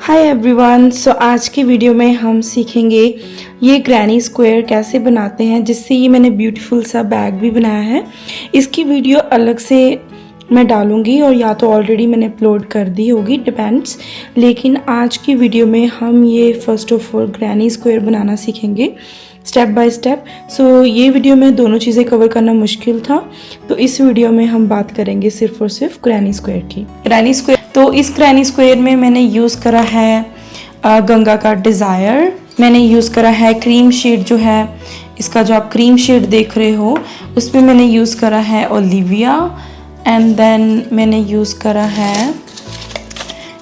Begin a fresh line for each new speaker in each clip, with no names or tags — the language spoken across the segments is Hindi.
Hi everyone. सो आज की वीडियो में हम सीखेंगे ये ग्रैनी स्क्वायर कैसे बनाते हैं, जिससे ये मैंने ब्यूटीफुल सा बैग भी बनाया है। इसकी वीडियो अलग से मैं डालूंगी और या तो ऑलरेडी मैंने अपलोड कर दी होगी, डिपेंड्स। लेकिन आज की वीडियो में हम ये first of all granny square बनाना सीखेंगे स्टेप बाय स्टेप। सो ये वीडियो में दोनों चीज़ें कवर करना मुश्किल था, तो इस वीडियो में हम बात करेंगे सिर्फ और सिर्फ ग्रैनी स्क्वायर की। ग्रैनी स्क्वायर, तो इस ग्रैनी स्क्वायर में मैंने यूज़ करा है गंगा का डिज़ायर। मैंने यूज़ करा है क्रीम शेड, जो है इसका जो आप क्रीम शेड देख रहे हो उसमें मैंने यूज़ करा है ओलिविया। एंड देन मैंने यूज़ करा है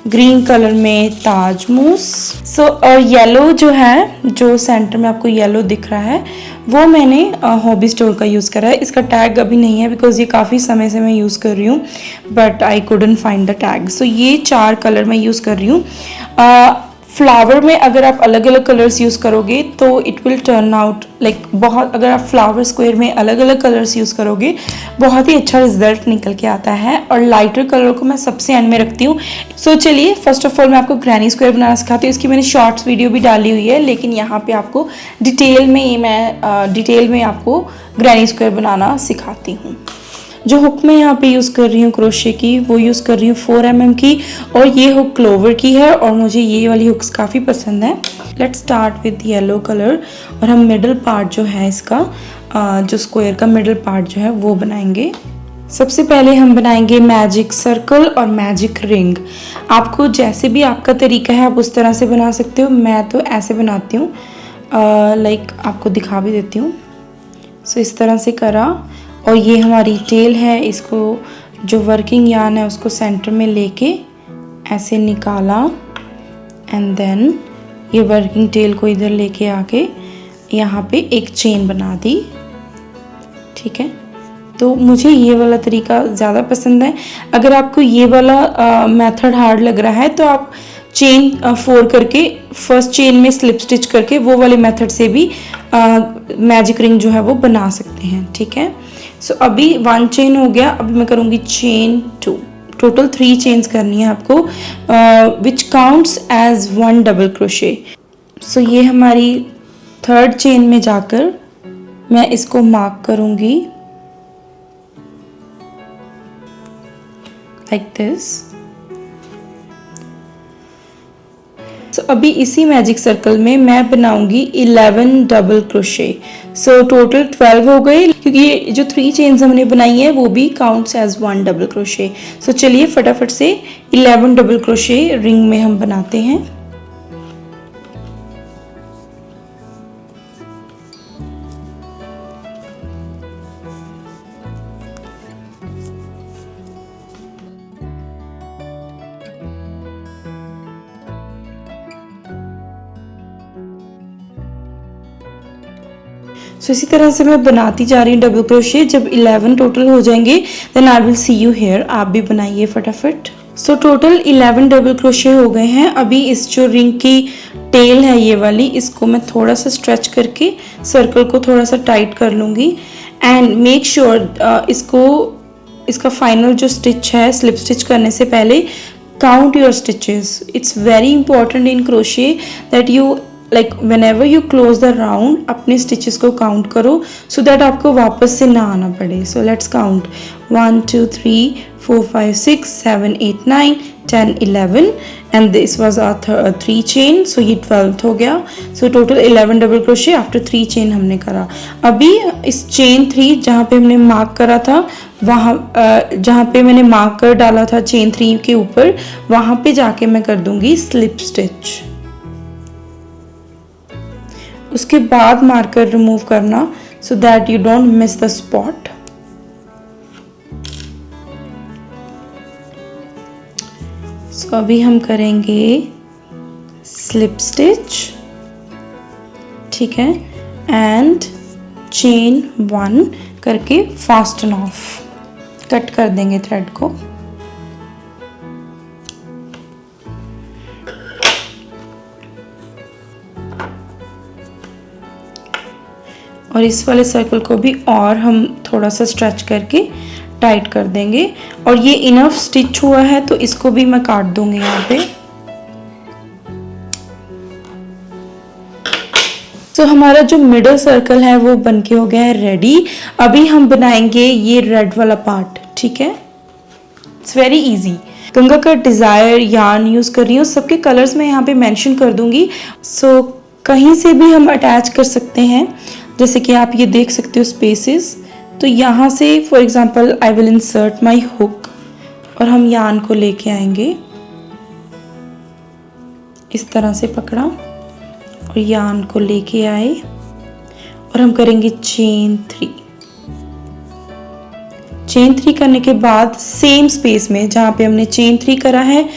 ग्रीन कलर में ताज मूस। सो और येलो जो है, जो सेंटर में आपको येलो दिख रहा है, वो मैंने हॉबी स्टोर का यूज़ करा है। इसका टैग अभी नहीं है बिकॉज ये काफ़ी समय से मैं यूज़ कर रही हूँ, but I couldn't find the tag. So ये 4 कलर मैं यूज़ कर रही हूँ। फ्लावर में अगर आप अलग अलग कलर्स यूज़ करोगे तो it will turn out like बहुत, अगर आप फ्लावर स्क्वायर में अलग अलग कलर्स यूज़ करोगे बहुत ही अच्छा रिजल्ट निकल के आता है। और लाइटर कलर को मैं सबसे एंड में रखती हूँ। सो चलिए फर्स्ट ऑफ ऑल मैं आपको ग्रैनी स्क्वायर बनाना सिखाती हूँ। इसकी मैंने शॉर्ट्स वीडियो भी डाली हुई है, लेकिन यहाँ पे आपको डिटेल में आपको ग्रैनी स्क्वायर बनाना सिखाती हूँ। जो हुक मैं यहाँ पे यूज़ कर रही हूँ क्रोशे की, वो यूज़ कर रही हूँ 4 mm की, और ये हुक क्लोवर की है और मुझे ये वाली हुक्स काफ़ी पसंद है। Let's start with yellow colour और हम मिडल पार्ट जो है इसका, जो स्क्वायर का मिडल पार्ट जो है वो बनाएंगे। सबसे पहले हम बनाएंगे मैजिक सर्कल और मैजिक रिंग। आपको जैसे भी आपका तरीका है आप उस तरह से बना सकते हो। मैं तो ऐसे बनाती हूँ, लाइक आपको दिखा भी देती हूँ। सो इस तरह से करा, और ये हमारी टेल है, इसको जो वर्किंग यार्न है उसको सेंटर में लेके ऐसे निकाला, एंड देन ये वर्किंग टेल को इधर लेके आके यहाँ पे एक चेन बना दी। ठीक है, तो मुझे ये वाला तरीका ज़्यादा पसंद है। अगर आपको ये वाला मेथड हार्ड लग रहा है तो आप चेन 4 करके फर्स्ट चेन में स्लिप स्टिच करके वो वाले मेथड से भी मैजिक रिंग जो है वो बना सकते हैं। ठीक है, सो अभी 1 चेन हो गया, अभी मैं करूँगी चेन 2। टोटल 3 चेन्स करनी है आपको, विच काउंट्स एज 1 डबल क्रोशे। सो ये हमारी 3rd चेन में जाकर मैं इसको मार्क करूँगी लाइक दिस। सो अभी इसी मैजिक सर्कल में मैं बनाऊंगी 11 डबल क्रोशे। सो टोटल 12 हो गए, क्योंकि ये जो 3 चेन्स हमने बनाई है वो भी काउंट्स एज 1 डबल क्रोशे। सो चलिए फटाफट से 11 डबल क्रोशे रिंग में हम बनाते हैं। सो इसी तरह से मैं बनाती जा रही हूँ डबल क्रोशे। जब 11 टोटल हो जाएंगे then I will see you here. आप भी बनाइए फटाफट। सो टोटल 11 डबल क्रोशे हो गए हैं। अभी इस जो रिंग की टेल है ये वाली, इसको मैं थोड़ा सा स्ट्रेच करके सर्कल को थोड़ा सा टाइट कर लूँगी। एंड मेक श्योर इसका फाइनल जो स्टिच है स्लिप स्टिच करने से पहले count your stitches. It's very important in crochet that you like whenever you close the round अपने स्टिचेस को काउंट करो, सो दैट आपको वापस से ना आना पड़े। So let's count 1 2 3 4 5 6 7 8 9 10 11 and this was our 3 chain. So ये 12th हो गया। So total 11 double crochet after 3 chain हमने करा। अभी इस चेन 3 जहाँ पे हमने मार्क करा था, वहाँ जहाँ पे मैंने मार्कर डाला था चेन 3 के ऊपर, वहाँ पे जाके मैं कर दूंगी स्लिप स्टिच। उसके बाद मार्कर रिमूव करना so that you don't miss the spot. So अभी हम करेंगे स्लिप स्टिच। ठीक है, एंड चेन 1 करके फास्टन ऑफ कट कर देंगे थ्रेड को। और इस वाले सर्कल को भी और हम थोड़ा सा स्ट्रेच करके टाइट कर देंगे। और ये इनफ स्टिच हुआ है तो इसको भी मैं काट दूंगी यहाँ पे। सो हमारा जो मिडल सर्कल है वो बनके हो गया है रेडी। अभी हम बनाएंगे ये रेड वाला पार्ट, ठीक है। It's very easy. गंगा का डिज़ायर यार्न यूज़ कर रही हूँ, सबके कलर्स मैं यहाँ पे मेंशन कर दूंगी। सो कहीं से भी हम अटैच कर सकते हैं, जैसे कि आप ये देख सकते हो स्पेसेस। तो यहाँ से for example I will insert my hook और हम यार्न को लेके आएंगे, इस तरह से पकड़ा और यार्न को लेके आए और हम करेंगे चेन 3। चेन 3 करने के बाद सेम स्पेस में जहाँ पे हमने चेन 3 करा है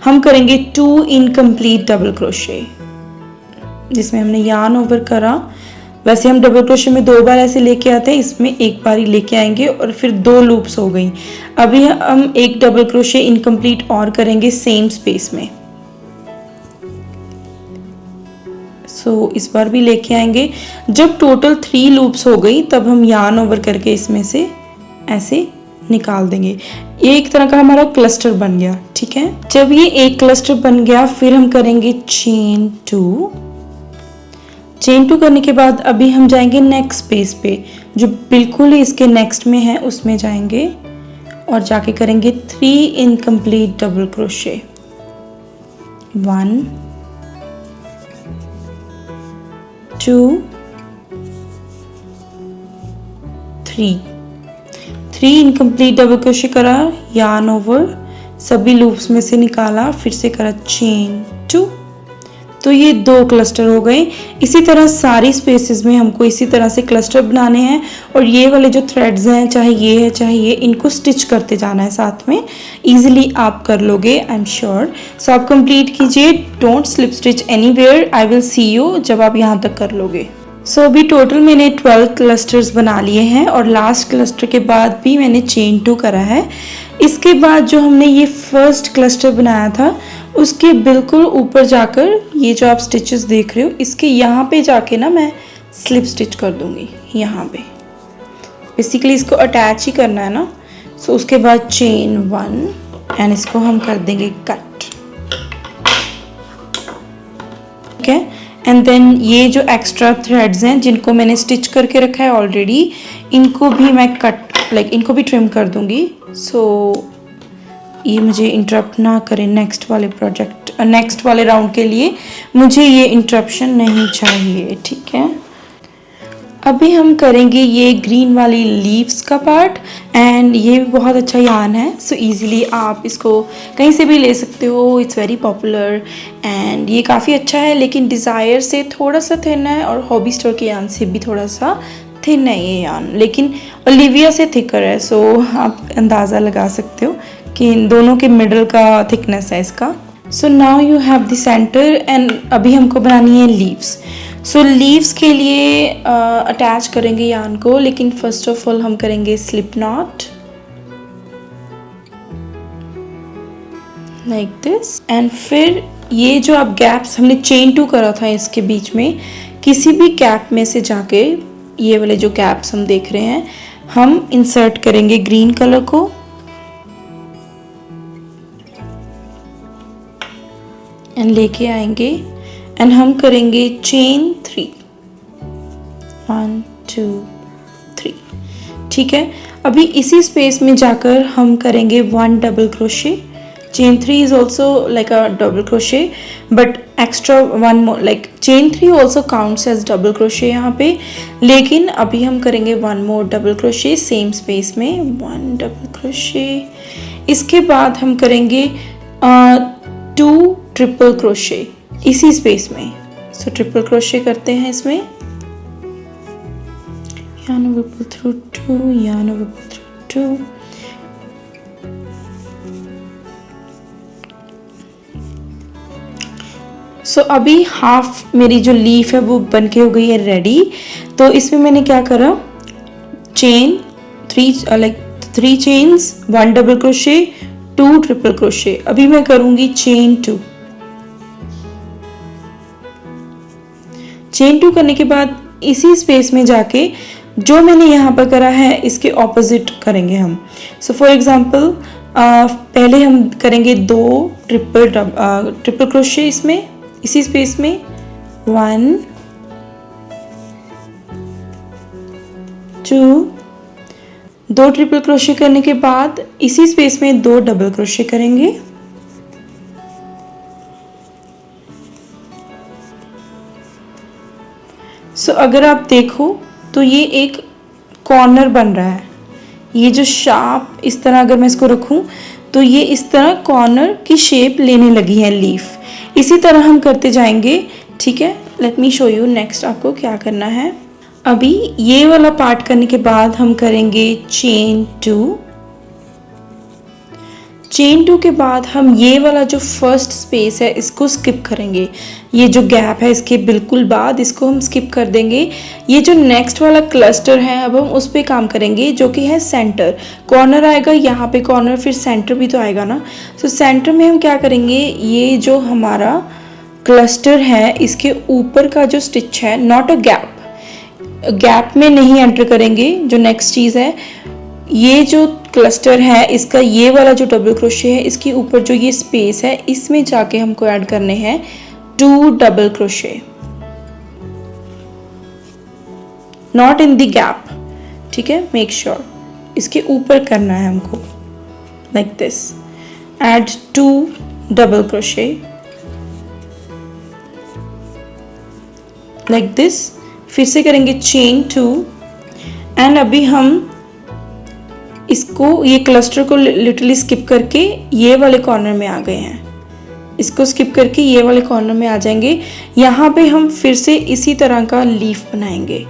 हम करेंगे 2 इनकम्प्लीट डबल क्रोशे, जिसमें हमने यार्न ओवर करा। वैसे हम डबल क्रोशे में 2 बार ऐसे लेके आते हैं, इसमें एक बार ही लेके आएंगे और फिर 2 लूप्स हो गई। अभी हम एक डबल क्रोशे इनकम्प्लीट और करेंगे सेम स्पेस में। सो इस बार भी लेके आएंगे। जब टोटल 3 लूप्स हो गई तब हम यार्न ओवर करके इसमें से ऐसे निकाल देंगे। ये एक तरह का हमारा क्लस्टर बन गया, ठीक है। जब ये एक क्लस्टर बन गया फिर हम करेंगे चेन 2। चेन 2 करने के बाद अभी हम जाएंगे नेक्स्ट स्पेस पे, जो बिल्कुल ही इसके नेक्स्ट में है, उसमें जाएंगे और जाके करेंगे 3 incomplete double crochet. 1 2 3 incomplete double crochet करा, यार्न ओवर, सभी लूप्स में से निकाला, फिर से करा चेन 2। तो ये 2 क्लस्टर हो गए। इसी तरह सारी स्पेसेस में हमको इसी तरह से क्लस्टर बनाने हैं और ये वाले जो थ्रेड्स हैं, चाहे ये है चाहे ये, इनको स्टिच करते जाना है साथ में। इजीली आप कर लोगे, आई एम श्योर। सो आप कंप्लीट कीजिए, don't slip stitch anywhere. I will see you जब आप यहाँ तक कर लोगे। सो अभी टोटल मैंने 12 क्लस्टर्स बना लिए हैं और लास्ट क्लस्टर के बाद भी मैंने चेन 2 करा है। इसके बाद जो हमने ये फर्स्ट क्लस्टर बनाया था उसके बिल्कुल ऊपर जाकर ये जो आप स्टिचेस देख रहे हो, इसके यहाँ पे जाके ना मैं स्लिप स्टिच कर दूंगी यहाँ पे। बेसिकली इसको अटैच ही करना है ना। सो उसके बाद चेन 1 एंड इसको हम कर देंगे कट, ठीक है। एंड देन ये जो एक्स्ट्रा थ्रेड्स हैं जिनको मैंने स्टिच करके रखा है ऑलरेडी, इनको भी मैं इनको भी ट्रिम कर दूंगी। सो ये मुझे इंटरप्ट ना करें नेक्स्ट वाले राउंड के लिए, मुझे ये इंटरप्शन नहीं चाहिए, ठीक है। अभी हम करेंगे ये ग्रीन वाली लीव्स का पार्ट एंड ये भी बहुत अच्छा यार्न है। सो इजीली आप इसको कहीं से भी ले सकते हो, इट्स वेरी पॉपुलर एंड ये काफ़ी अच्छा है, लेकिन डिज़ायर से थोड़ा सा थिन है और हॉबी स्टोर के यार्न से भी थोड़ा सा थिन है ये यार्न, लेकिन ओलिविया से थिकर है। सो आप अंदाज़ा लगा सकते हो कि इन दोनों के मिडल का थिकनेस है इसका। So now you have the centre and अभी हमको बनानी है लीव्स। सो लीव्स के लिए अटैच करेंगे यार्न को, लेकिन फर्स्ट ऑफ ऑल हम करेंगे slip not like this and फिर ये जो आप गैप्स हमने चेन 2 करा था इसके बीच में, किसी भी गैप में से जाके ये वाले जो गैप्स हम देख रहे हैं हम इंसर्ट करेंगे ग्रीन कलर को एंड लेके आएंगे एंड हम करेंगे चेन 3 1 2 3, ठीक है। अभी इसी स्पेस में जाकर हम करेंगे 1 double crochet. Chain 3 is also like a double crochet but extra one more, like chain 3 also counts as double crochet यहाँ पे, लेकिन अभी हम करेंगे 1 more double crochet same space में 1 double crochet। इसके बाद हम करेंगे 2 ट्रिपल क्रोशे इसी स्पेस में। सो ट्रिपल क्रोशे करते हैं इसमें, yarn over pull through 2, yarn over pull through 2, सो अभी हाफ मेरी जो लीफ है वो बनके हो गई है रेडी। तो इसमें मैंने क्या करा, chain 3 chains 1 double crochet 2 triple crochet. अभी मैं करूंगी चेन 2। चेन 2 करने के बाद इसी स्पेस में जाके जो मैंने यहाँ पर करा है इसके ऑपोजिट करेंगे हम। सो फॉर एग्जांपल पहले हम करेंगे 2 ट्रिपल क्रोशे इसमें इसी स्पेस में 1 2, 2 ट्रिपल क्रोशे करने के बाद इसी स्पेस में 2 डबल क्रोशे करेंगे। सो अगर आप देखो तो ये एक कॉर्नर बन रहा है। ये जो शार्प इस तरह अगर मैं इसको रखूं तो ये इस तरह कॉर्नर की शेप लेने लगी है लीफ। इसी तरह हम करते जाएंगे, ठीक है। Let me show you next आपको क्या करना है। अभी ये वाला पार्ट करने के बाद हम करेंगे चेन 2। चेन 2 के बाद हम ये वाला जो फर्स्ट स्पेस है इसको स्किप करेंगे। ये जो गैप है इसके बिल्कुल बाद इसको हम स्किप कर देंगे। ये जो नेक्स्ट वाला क्लस्टर है अब हम उस पर काम करेंगे, जो कि है सेंटर। कॉर्नर आएगा यहाँ पे कॉर्नर, फिर सेंटर भी तो आएगा ना। तो सेंटर में हम क्या करेंगे, ये जो हमारा क्लस्टर है इसके ऊपर का जो स्टिच है, नॉट अ गैप में नहीं एंटर करेंगे। जो नेक्स्ट चीज़ है, ये जो क्लस्टर है इसका ये वाला जो डबल क्रोशे है इसके ऊपर जो ये स्पेस है इसमें जाके हमको ऐड करने हैं 2 double crochet, not in the gap, ठीक है। मेक श्योर इसके ऊपर करना है हमको, like this. Add 2 double crochet like this. फिर से करेंगे चेन 2 एंड अभी हम इसको, ये क्लस्टर को लिटरली स्किप करके ये वाले कॉर्नर में आ गए हैं। इसको स्किप करके ये वाले कॉर्नर में आ जाएंगे। यहाँ पे हम फिर से इसी तरह का लीफ बनाएंगे।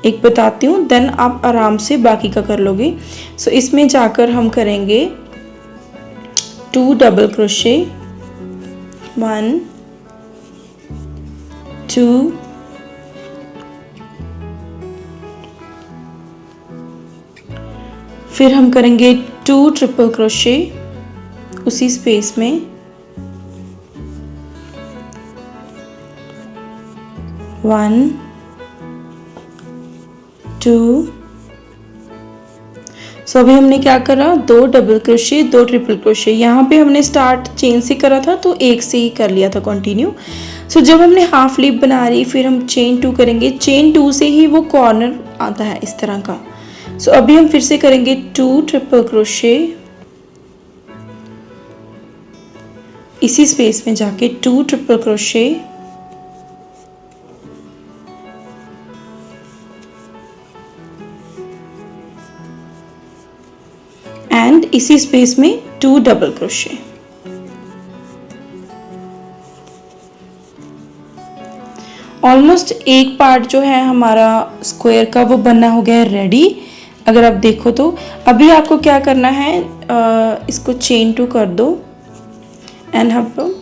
एक बताती हूँ, देन आप आराम से बाकी का कर लोगे। सो इसमें जाकर हम करेंगे 2 डबल क्रोशे, 1 2 फिर हम करेंगे 2 ट्रिपल क्रोशे उसी स्पेस में, 1 2। सो अभी हमने क्या करा, 2 डबल क्रोशे 2 ट्रिपल क्रोशे। यहाँ पे हमने स्टार्ट चेन से करा था तो एक से ही कर लिया था कंटिन्यू। सो जब हमने हाफ लीफ बना रही फिर हम चेन 2 करेंगे। चेन 2 से ही वो कॉर्नर आता है इस तरह का। सो अभी हम फिर से करेंगे 2 ट्रिपल क्रोशे, इसी स्पेस में जाके 2 ट्रिपल क्रोशे, एंड इसी स्पेस में 2 डबल क्रोशे। ऑलमोस्ट एक पार्ट जो है हमारा स्क्वायर का वो बनना हो गया है रेडी। अगर आप देखो तो अभी आपको क्या करना है, इसको चेन 2 कर दो एंड हम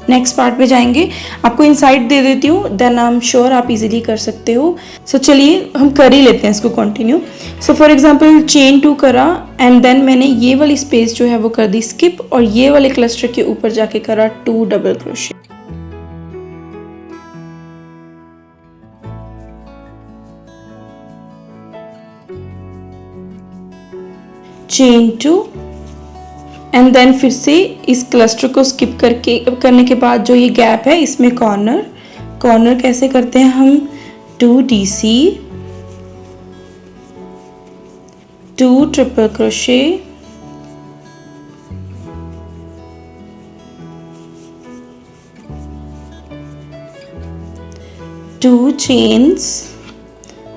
नेक्स्ट पार्ट पे जाएंगे। आपको इनसाइड दे देती हूँ, देन आई एम श्योर आप इजीली कर सकते हो। सो चलिए हम कर ही लेते हैं इसको continue. So for example chain 2 करा एंड देन मैंने ये वाली स्पेस जो है वो कर दी स्किप और ये वाले क्लस्टर के ऊपर जाके करा 2 double crochet. Chain 2 and then फिर से इस क्लस्टर को स्किप करने के बाद जो ये गैप है इसमें कॉर्नर कैसे करते हैं हम, 2 DC 2 ट्रिपल क्रोशे, 2 चेन्स,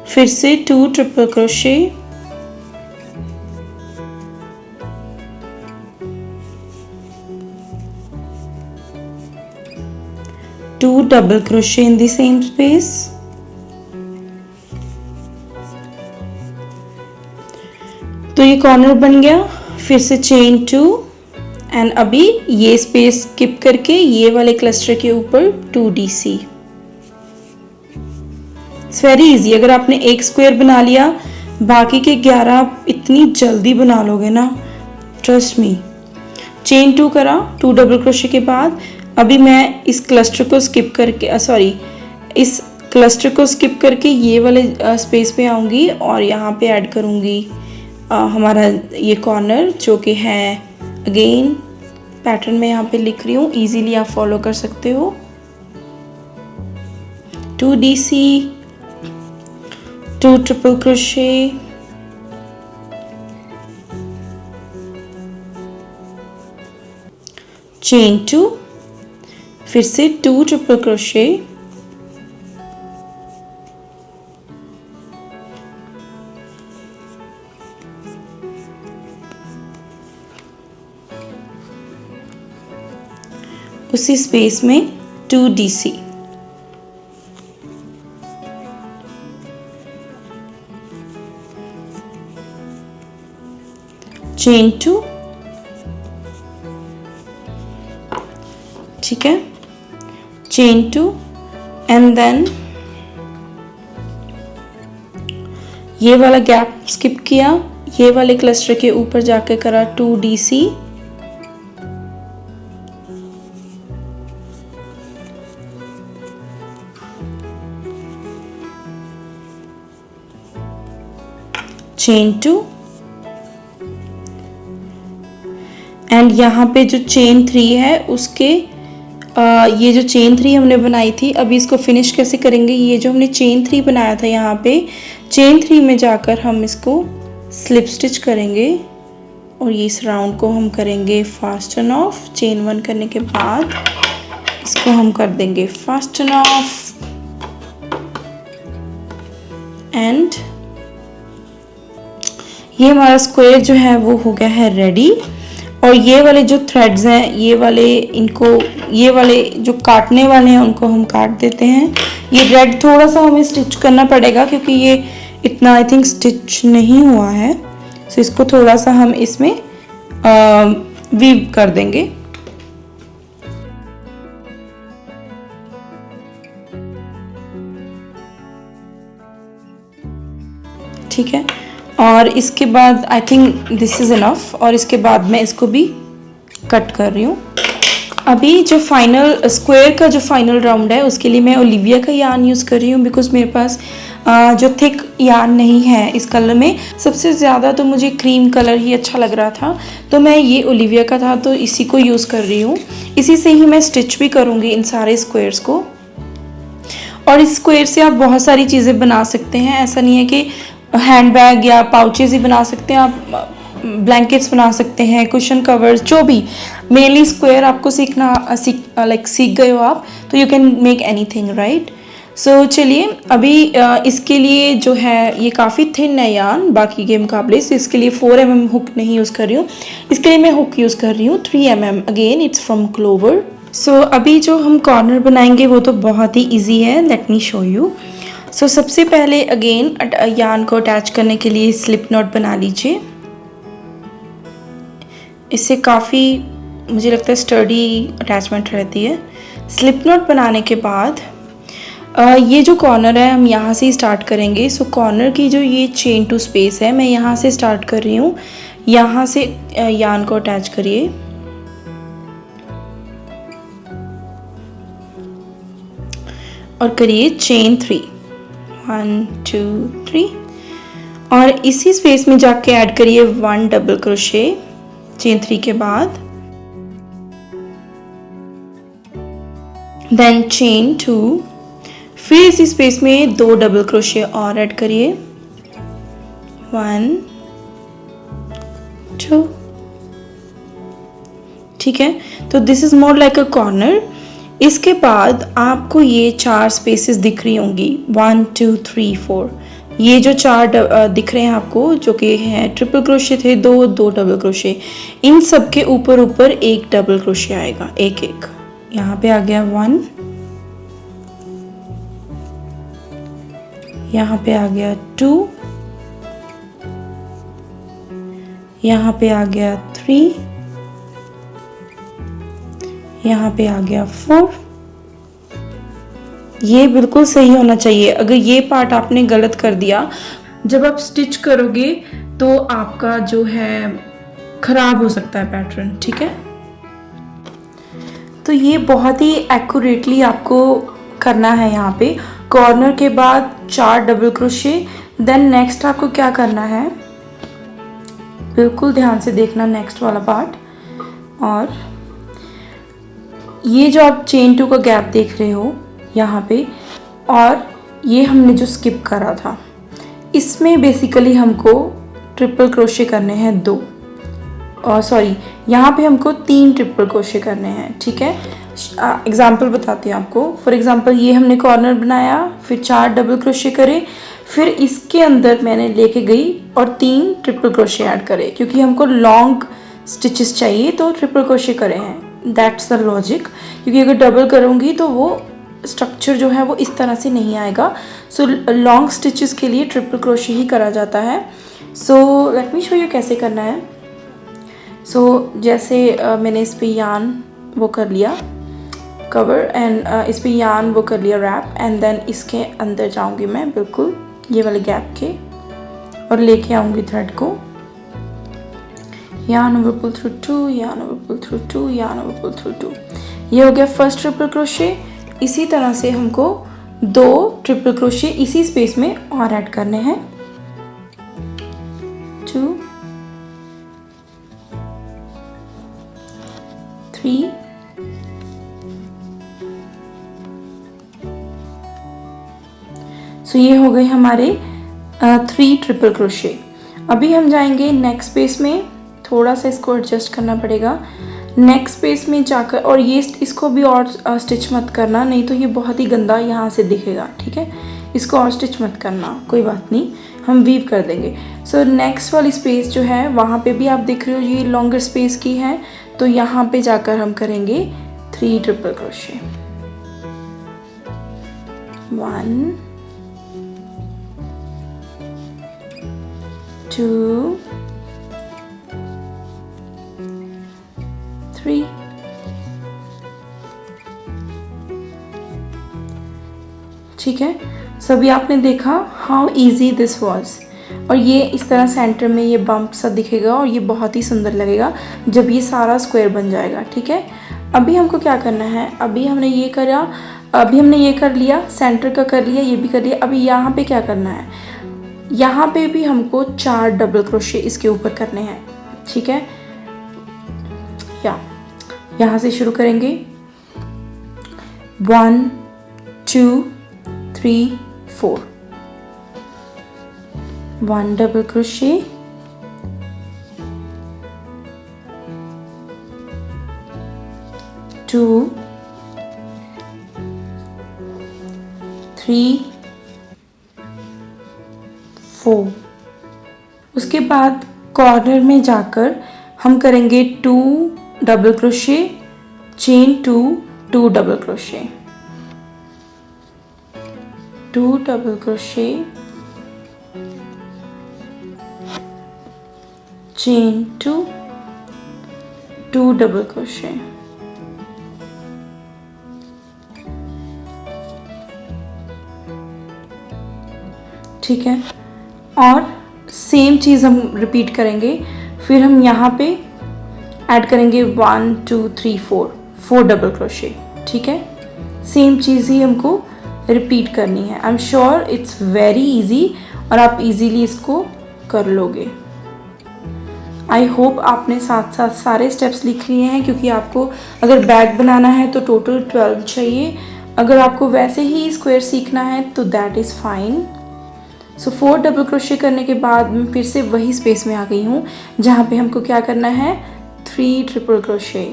फिर से 2 triple crochet, 2 double crochet in the same space, तो ये कॉर्नर बन गया। फिर से चेन 2 एंड अभी ये स्पेस स्किप करके ये वाले क्लस्टर के ऊपर 2 DC। It's very easy. अगर आपने एक स्क्वायर बना लिया बाकी के 11 आप इतनी जल्दी बना लोगे ना, ट्रस्ट मी। चेन 2 करा 2 डबल क्रोशे के बाद अभी मैं इस क्लस्टर को स्किप करके इस क्लस्टर को स्किप करके ये वाले स्पेस पे आऊँगी और यहाँ पे ऐड करूँगी हमारा ये कॉर्नर, जो कि है अगेन पैटर्न में यहाँ पे लिख रही हूँ, इजीली आप फॉलो कर सकते हो। 2 DC 2 ट्रिपल क्रोशे, चेन 2, फिर से 2 ट्रिपल क्रोशे, उसी स्पेस में 2 DC, चेन 2, ठीक है, चेन 2 एंड देन ये वाला गैप स्किप किया, ये वाले क्लस्टर के ऊपर जाकर करा 2 DC, चेन 2 एंड यहाँ पे जो चेन 3 है उसके ये जो चेन 3 हमने बनाई थी, अभी इसको फिनिश कैसे करेंगे। ये जो हमने चेन 3 बनाया था, यहाँ पे चेन 3 में जाकर हम इसको स्लिप स्टिच करेंगे और ये इस राउंड को हम करेंगे फास्टन ऑफ। चेन 1 करने के बाद इसको हम कर देंगे फास्टन ऑफ एंड ये हमारा स्क्वायर जो है वो हो गया है रेडी। और ये वाले जो थ्रेड्स हैं, ये वाले जो काटने वाले हैं उनको हम काट देते हैं। ये रेड थोड़ा सा हमें स्टिच करना पड़ेगा क्योंकि ये इतना आई थिंक स्टिच नहीं हुआ है, सो इसको थोड़ा सा हम इसमें वीव कर देंगे। ठीक है, और इसके बाद I think this is enough, और इसके बाद मैं इसको भी कट कर रही हूँ। अभी जो फाइनल स्क्वायर का जो फाइनल राउंड है उसके लिए मैं ओलिविया का यार्न यूज़ कर रही हूँ बिकॉज मेरे पास जो थिक यार्न नहीं है इस कलर में। सबसे ज़्यादा तो मुझे क्रीम कलर ही अच्छा लग रहा था, तो मैं ये ओलिविया का था तो इसी को यूज़ कर रही हूँ। इसी से ही मैं स्टिच भी करूँगी इन सारे स्क्वायर्स को। और इस स्क्वायर से आप बहुत सारी चीज़ें बना सकते हैं, ऐसा नहीं है कि हैंडबैग या पाउचेस ही बना सकते हैं, आप ब्लैंकेट्स बना सकते हैं, कुशन कवर्स, जो भी। मेनली स्क्वायर आपको सीख गए हो आप, तो you can make anything, right. So चलिए अभी इसके लिए जो है ये काफ़ी थिन है यार्न बाकी के मुकाबले, so इसके लिए 4 mm हुक नहीं यूज़ कर रही हूँ, इसके लिए मैं हुक यूज़ कर रही हूँ 3 mm, again it's from Clover. So अभी जो हम कॉर्नर बनाएंगे वो तो बहुत ही ईजी है, let me show you. So सबसे पहले अगेन यार्न को अटैच करने के लिए स्लिप नॉट बना लीजिए। इससे काफ़ी मुझे लगता है स्टर्डी अटैचमेंट रहती है। स्लिप नॉट बनाने के बाद ये जो कॉर्नर है हम यहाँ से स्टार्ट करेंगे। सो कॉर्नर की जो ये चेन 2 स्पेस है मैं यहाँ से स्टार्ट कर रही हूँ, यहाँ से यार्न को अटैच करिए। और करिए चेन 3, 1 2 3, और इसी स्पेस में जाके ऐड करिए 1 डबल क्रोशे चेन 3 के बाद, देन चेन 2, फिर इसी स्पेस में 2 डबल क्रोशे और ऐड करिए, 1 2। ठीक है, तो this is more like a corner. इसके बाद आपको ये 4 स्पेसेस दिख रही होंगी, 1 2 3 4। ये जो 4 दिख रहे हैं आपको, जो कि हैं ट्रिपल क्रोशे थे, 2 डबल क्रोशे, इन सब के ऊपर ऊपर 1 डबल क्रोशे आएगा, एक एक। यहाँ पे आ गया 1, यहाँ पे आ गया 2, यहाँ पे आ गया 3, यहाँ पे आ गया 4। ये बिल्कुल सही होना चाहिए। अगर ये पार्ट आपने गलत कर दिया, जब आप स्टिच करोगे तो आपका जो है खराब हो सकता है पैटर्न। ठीक है, तो ये बहुत ही एक्यूरेटली आपको करना है। यहाँ पे कॉर्नर के बाद 4 डबल क्रोशे, देन नेक्स्ट आपको क्या करना है, बिल्कुल ध्यान से देखना नेक्स्ट वाला पार्ट। और ये जो आप चेन 2 का गैप देख रहे हो यहाँ पे, और ये हमने जो स्किप करा था, इसमें बेसिकली हमको ट्रिपल क्रोशे करने हैं 2, और सॉरी यहाँ पे हमको 3 ट्रिपल क्रोशे करने हैं, ठीक है। एग्जाम्पल बताती हूँ आपको। फॉर एग्जांपल ये हमने कॉर्नर बनाया, फिर 4 डबल क्रोशे करे, फिर इसके अंदर मैंने लेके गई और 3 ट्रिपल क्रोशे ऐड करे, क्योंकि हमको लॉन्ग स्टिचेस चाहिए तो ट्रिपल क्रोशे करे हैं। दैट्स द लॉजिक, क्योंकि अगर डबल करूँगी तो वो स्ट्रक्चर जो है वो इस तरह से नहीं आएगा। सो लॉन्ग स्टिचेस के लिए ट्रिपल क्रोशे ही करा जाता है। So let me show you कैसे करना है। सो जैसे मैंने इस पे यार्न वो कर लिया कवर, एंड इस पे यार्न वो कर लिया रैप, एंड देन इसके अंदर जाऊंगी मैं बिल्कुल ये वाले गैप के, और लेके आऊंगी थ्रेड को। Yarn over pull through 2, yarn over pull through 2, yarn over pull through 2। ये हो गया फर्स्ट ट्रिपल क्रोशे। इसी तरह से हमको 2 ट्रिपल क्रोशे इसी स्पेस में और ऐड करने हैं। 2 3 सो ये हो गए हमारे 3 ट्रिपल क्रोशे। अभी हम जाएंगे नेक्स्ट स्पेस में, थोड़ा सा इसको एडजस्ट करना पड़ेगा। नेक्स्ट स्पेस में जाकर, और ये इसको भी और स्टिच मत करना, नहीं तो ये बहुत ही गंदा यहाँ से दिखेगा, ठीक है। इसको और स्टिच मत करना, कोई बात नहीं, हम वीव कर देंगे। सो नेक्स्ट वाली स्पेस जो है वहाँ पे भी आप देख रहे हो ये लॉन्गर स्पेस की है, तो यहाँ पे जाकर हम करेंगे 3 ट्रिपल क्रोशे। 1 2 3 ठीक है। सभी आपने देखा हाउ इजी दिस वाज, और ये इस तरह सेंटर में ये बम्प सा दिखेगा और ये बहुत ही सुंदर लगेगा जब ये सारा स्क्वायर बन जाएगा, ठीक है। अभी हमको क्या करना है, अभी हमने ये कर लिया, सेंटर का कर लिया, ये भी कर लिया। अभी यहाँ पे क्या करना है, यहाँ पे भी हमको 4 डबल क्रोशे इसके ऊपर करने हैं, ठीक है। यहाँ से शुरू करेंगे 1 2 3 4, 1 डबल क्रोशे, 2 3 4। उसके बाद कॉर्नर में जाकर हम करेंगे 2 double crochet, chain 2 2 double crochet, 2 double crochet, chain 2 2 double crochet. ठीक है, और सेम चीज़ हम रिपीट करेंगे। फिर हम यहाँ पे ऐड करेंगे 1 2 3 4 डबल क्रोशे, ठीक है। सेम चीज़ ही हमको रिपीट करनी है। I am sure it's very easy और आप इजीली इसको कर लोगे। आई होप आपने साथ साथ सारे स्टेप्स लिख लिए हैं, क्योंकि आपको अगर बैग बनाना है तो टोटल 12 चाहिए। अगर आपको वैसे ही स्क्वायर सीखना है तो that is fine. So 4 double crochet करने के बाद मैं फिर से वही स्पेस में आ गई हूँ जहाँ पे हमको क्या करना है, 3 ट्रिपल क्रोशे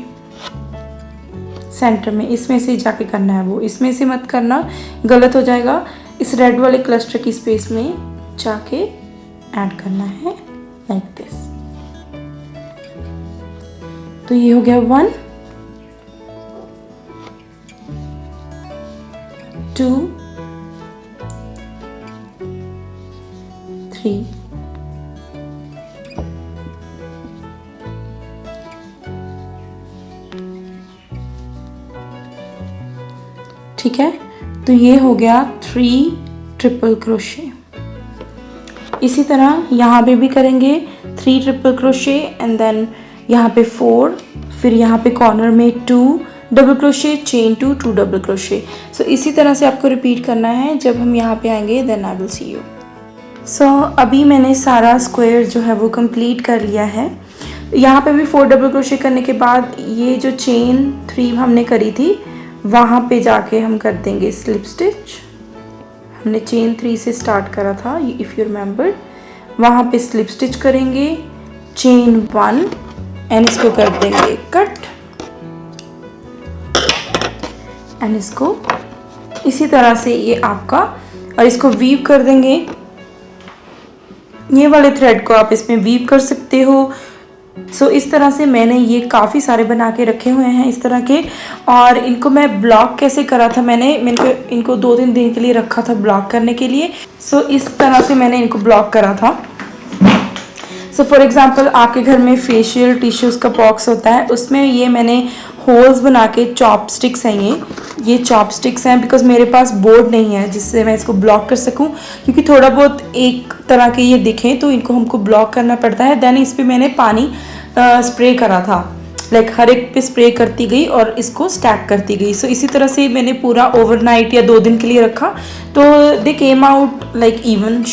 सेंटर में, इसमें से जाके करना है। वो इसमें से मत करना, गलत हो जाएगा। इस रेड वाले क्लस्टर की स्पेस में जाके ऐड करना है लाइक दिस। तो ये हो गया 1 2 3 ठीक है। तो ये हो गया 3 ट्रिपल क्रोशे। इसी तरह यहाँ पे भी करेंगे 3 ट्रिपल क्रोशे, एंड देन यहाँ पे 4, फिर यहाँ पे कॉर्नर में 2 double crochet, chain 2 2 double crochet. So इसी तरह से आपको रिपीट करना है। जब हम यहाँ पे आएंगे then I will see you. So अभी मैंने सारा स्क्वायर जो है वो कंप्लीट कर लिया है। यहाँ पे भी 4 डबल क्रोशे करने के बाद ये जो चेन 3 हमने करी थी वहाँ पे जाके हम कर देंगे स्लिप स्टिच। हमने चेन 3 से स्टार्ट करा था, इफ़ यू रिमेंबर। वहाँ पे स्लिप स्टिच करेंगे, चेन 1 एंड इसको कर देंगे कट एंड इसको इसी तरह से ये आपका, और इसको वीव कर देंगे। ये वाले थ्रेड को आप इसमें वीव कर सकते हो। सो इस तरह से मैंने ये काफ़ी सारे बना के रखे हुए हैं इस तरह के। और इनको मैं ब्लॉक कैसे करा था, मैंने इनको 2-3 दिन के लिए रखा था ब्लॉक करने के लिए। सो इस तरह से मैंने इनको ब्लॉक करा था। सो फॉर एग्ज़ाम्पल आपके घर में फेशियल टिश्यूज़ का बॉक्स होता है, उसमें ये मैंने होल्स बना के, चॉपस्टिक्स हैं ये चॉपस्टिक्स हैं, बिकॉज मेरे पास बोर्ड नहीं है जिससे मैं इसको ब्लॉक कर सकूं, क्योंकि थोड़ा बहुत एक तरह के ये दिखें तो इनको हमको ब्लॉक करना पड़ता है। देन इस पर मैंने पानी स्प्रे करा था, लाइक हर एक पे स्प्रे करती गई और इसको स्टैक करती गई। सो इसी तरह से मैंने पूरा ओवरनाइट या 2 दिन के लिए रखा, तो they came out like even,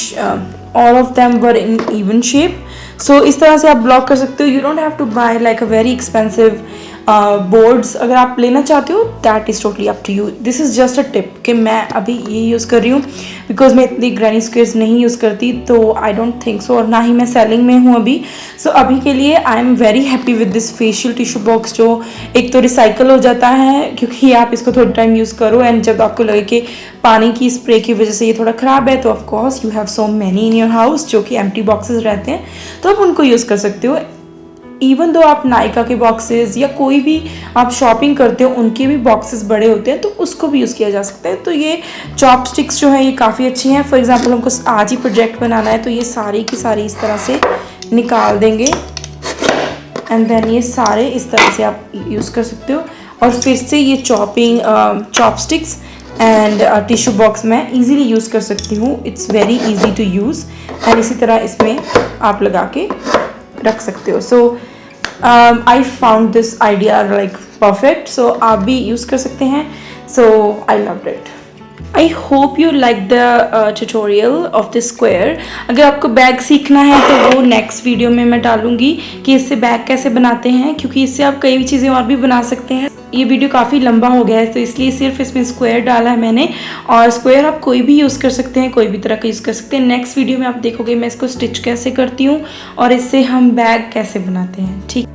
all of them were in even shape. So इस तरह से आप ब्लॉक कर सकते हो। You don't have to buy like a very expensive boards. अगर आप लेना चाहते हो that is totally up to you. This is just a tip कि मैं अभी ये यूज़ कर रही हूँ बिकॉज मैं इतनी ग्रैनी स्क्वेयर्स नहीं यूज़ करती, तो आई डोंट थिंक सो, और ना ही मैं सेलिंग में हूँ अभी। सो अभी के लिए I am very happy with this facial tissue box, जो एक तो रिसाइकल हो जाता है क्योंकि आप इसको थोड़ा टाइम यूज़ करो, एंड जब आपको लगे कि पानी की स्प्रे की वजह से ये थोड़ा ख़राब है, तो of course you have so many in your house जो कि एम्प्टी बॉक्सेस रहते हैं, तो आप उनको यूज़ कर सकते हो। इवन दो आप नायका के बॉक्सेस या कोई भी आप शॉपिंग करते हो उनके भी बॉक्सेस बड़े होते हैं, तो उसको भी यूज़ किया जा सकता है। तो ये चॉपस्टिक्स जो है ये काफ़ी अच्छी हैं। फॉर एग्जांपल हमको आज ही प्रोजेक्ट बनाना है, तो ये सारी की सारी इस तरह से निकाल देंगे एंड देन ये सारे इस तरह से आप यूज़ कर सकते हो। और फिर से ये चॉपस्टिक्स एंड टिश्यू बॉक्स मैं ईज़िली यूज़ कर सकती हूँ। It's very easy to use, and इसी तरह इसमें आप लगा के रख सकते हो। So I found this idea like perfect, so आप भी यूज़ कर सकते हैं। So I loved it. I hope you like the tutorial of this square. अगर आपको बैग सीखना है तो वो नेक्स्ट वीडियो में मैं डालूंगी कि इससे बैग कैसे बनाते हैं, क्योंकि इससे आप कई चीज़ें और भी बना सकते हैं। ये वीडियो काफ़ी लंबा हो गया है, तो इसलिए सिर्फ इसमें स्क्वायर डाला है मैंने, और स्क्वायर आप कोई भी यूज़ कर सकते हैं, कोई भी तरह का यूज़ कर सकते हैं। नेक्स्ट वीडियो में आप देखोगे मैं इसको स्टिच कैसे करती हूँ और इससे हम बैग कैसे बनाते हैं। ठीक।